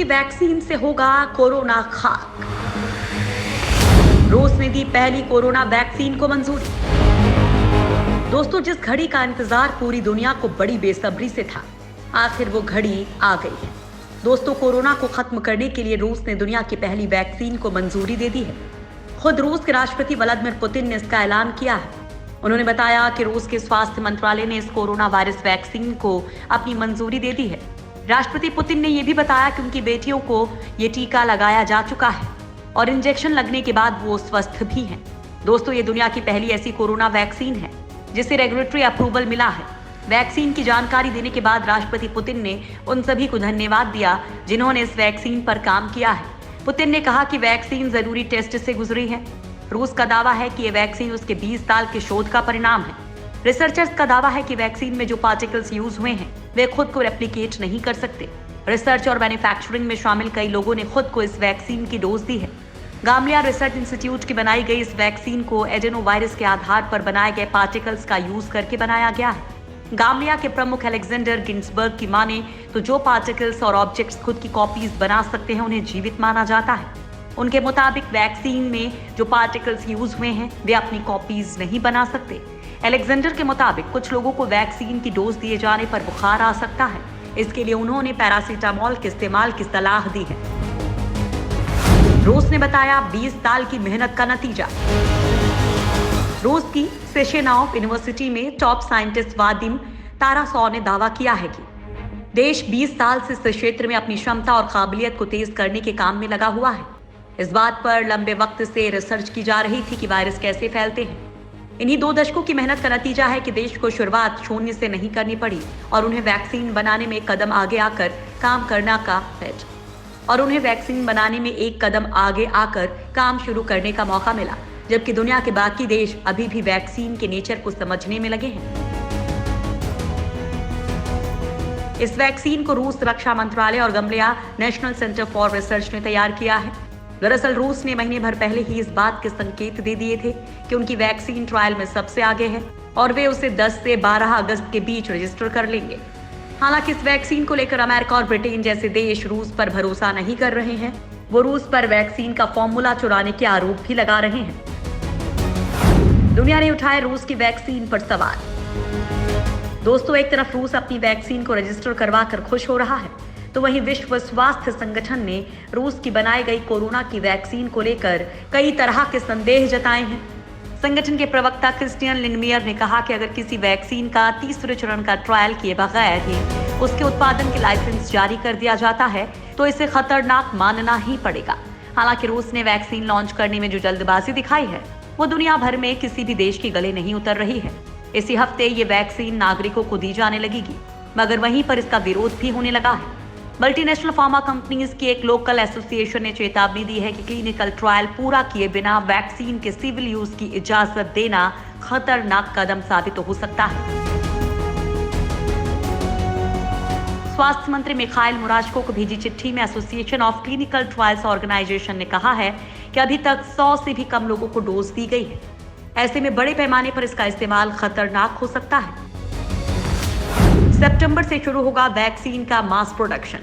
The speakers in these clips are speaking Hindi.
की वैक्सीन से होगा कोरोना खाक। रूस ने दी पहली कोरोना वैक्सीन को मंजूरी। दोस्तों, जिस घड़ी का इंतजार पूरी दुनिया को बड़ी बेसब्री से था, आखिर वो घड़ी आ गई है। दोस्तों, कोरोना को खत्म करने के लिए रूस ने दुनिया की पहली वैक्सीन को मंजूरी दे दी है। खुद रूस के राष्ट्रपति व्लादिमीर पुतिन ने इसका ऐलान किया है। उन्होंने बताया कि रूस के स्वास्थ्य मंत्रालय ने इस कोरोना वायरस वैक्सीन को अपनी मंजूरी दे दी है। राष्ट्रपति पुतिन ने यह भी बताया कि उनकी बेटियों को ये टीका लगाया जा चुका है और इंजेक्शन लगने के बाद वो स्वस्थ भी हैं। दोस्तों, ये दुनिया की पहली ऐसी कोरोना वैक्सीन है जिसे रेगुलेटरी अप्रूवल मिला है। वैक्सीन की जानकारी देने के बाद राष्ट्रपति पुतिन ने उन सभी को धन्यवाद दिया जिन्होंने इस वैक्सीन पर काम किया है। पुतिन ने कहा कि वैक्सीन जरूरी टेस्ट से गुजरी है। रूस का दावा है कि ये वैक्सीन उसके 20 साल के शोध का परिणाम है। रिसर्चर्स का दावा है कि वैक्सीन में जो पार्टिकल्स यूज हुए हैं वे खुद को रेप्लिकेट नहीं कर सकते। रिसर्च और मैन्युफैक्चरिंग में शामिल कई लोगों ने खुद को इस वैक्सीन की डोज दी है। गामलिया रिसर्च इंस्टीट्यूट की बनाई गई इस वैक्सीन को एडेनोवायरस के आधार पर बनाए गए पार्टिकल्स का यूज करके बनाया गया है। गामलिया के प्रमुख अलेक्जेंडर गिन्सबर्ग की माने तो जो पार्टिकल्स और ऑब्जेक्ट्स खुद की कॉपीज बना सकते हैं उन्हें जीवित माना जाता है। उनके मुताबिक वैक्सीन में जो पार्टिकल्स यूज हुए हैं वे अपनी कॉपीज नहीं बना सकते। अलेक्जेंडर के मुताबिक कुछ लोगों को वैक्सीन की डोज दिए जाने पर बुखार आ सकता है। इसके लिए उन्होंने पैरासीटामोल के इस्तेमाल की सलाह दी है। रूस ने बताया 20 साल की मेहनत का नतीजा। रूस की सेशेनाव यूनिवर्सिटी में टॉप साइंटिस्ट वादिम तारासॉव ने दावा किया है कि देश 20 साल से इस क्षेत्र में अपनी क्षमता और काबिलियत को तेज करने के काम में लगा हुआ है। इस बात पर लंबे वक्त से रिसर्च की जा रही थी कि वायरस कैसे फैलते हैं। इन्हीं 2 दशकों की मेहनत का नतीजा है कि देश को शुरुआत शून्य से नहीं करनी पड़ी और उन्हें वैक्सीन बनाने में एक कदम आगे आकर काम शुरू करने का मौका मिला, जबकि दुनिया के बाकी देश अभी भी वैक्सीन के नेचर को समझने में लगे हैं। इस वैक्सीन को रूस रक्षा मंत्रालय और गामलिया नेशनल सेंटर फॉर रिसर्च ने तैयार किया है। दरअसल रूस ने महीने भर पहले ही इस बात के संकेत दे दिए थे कि उनकी वैक्सीन ट्रायल में सबसे आगे है और वे उसे 10 से 12 अगस्त के बीच रजिस्टर कर लेंगे। हालांकि इस वैक्सीन को लेकर अमेरिका और ब्रिटेन जैसे देश रूस पर भरोसा नहीं कर रहे हैं। वो रूस पर वैक्सीन का फॉर्मूला चुराने के आरोप भी लगा रहे हैं। दुनिया ने उठाए रूस की वैक्सीन पर सवाल। दोस्तों, एक तरफ रूस अपनी वैक्सीन को रजिस्टर करवा कर खुश हो रहा है, तो वहीं विश्व स्वास्थ्य संगठन ने रूस की बनाई गई कोरोना की वैक्सीन को लेकर कई तरह के संदेह जताए हैं। संगठन के प्रवक्ता क्रिस्टियन लिंडमियर ने कहा कि अगर किसी वैक्सीन का तीसरे चरण का ट्रायल किए बगैर ही उसके उत्पादन के लाइसेंस जारी कर दिया जाता है तो इसे खतरनाक मानना ही पड़ेगा। हालांकि रूस ने वैक्सीन लॉन्च करने में जो जल्दबाजी दिखाई है वो दुनिया भर में किसी भी देश के गले नहीं उतर रही है। इसी हफ्ते ये वैक्सीन नागरिकों को दी जाने लगेगी, मगर वहीं पर इसका विरोध भी होने लगा है। मल्टीनेशनल फार्मा कंपनीज की एक लोकल एसोसिएशन ने चेतावनी दी है कि क्लिनिकल ट्रायल पूरा किए बिना वैक्सीन के सिविल यूज की इजाजत देना खतरनाक कदम साबित हो सकता है। स्वास्थ्य मंत्री मिखाइल मुराशको को भेजी चिट्ठी में association of clinical trials organisation ने कहा है कि अभी तक 100 से भी कम लोगों को डोज दी गई है। ऐसे में बड़े पैमाने पर इसका इस्तेमाल खतरनाक हो सकता है। सितंबर से शुरू होगा वैक्सीन का मास प्रोडक्शन।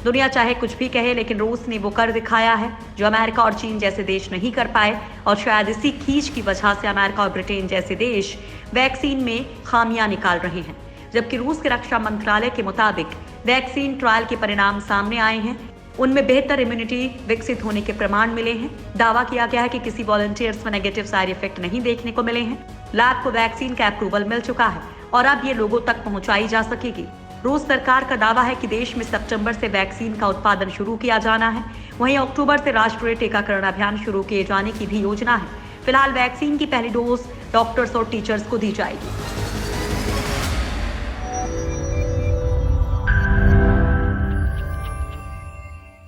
दुनिया चाहे कुछ भी कहे, लेकिन रूस ने वो कर दिखाया है जो अमेरिका और चीन जैसे देश नहीं कर पाए, और शायद इसी खींच की वजह से अमेरिका और ब्रिटेन जैसे देश वैक्सीन में खामियां निकाल रहे हैं। जबकि रूस के रक्षा मंत्रालय के मुताबिक वैक्सीन ट्रायल के परिणाम सामने आए हैं, उनमें बेहतर इम्यूनिटी विकसित होने के प्रमाण मिले हैं। दावा किया गया है कि किसी वॉलंटियर्स में नेगेटिव साइड इफेक्ट नहीं देखने को मिले हैं। लैब को वैक्सीन का अप्रूवल मिल चुका है और अब ये लोगों तक पहुंचाई जा सकेगी। रूस सरकार का दावा है कि देश में सितंबर से वैक्सीन का उत्पादन शुरू किया जाना है। वहीं अक्टूबर से राष्ट्रीय टीकाकरण अभियान शुरू किए जाने की भी योजना है। फिलहाल वैक्सीन की पहली डोज डॉक्टर्स और टीचर्स को दी जाएगी।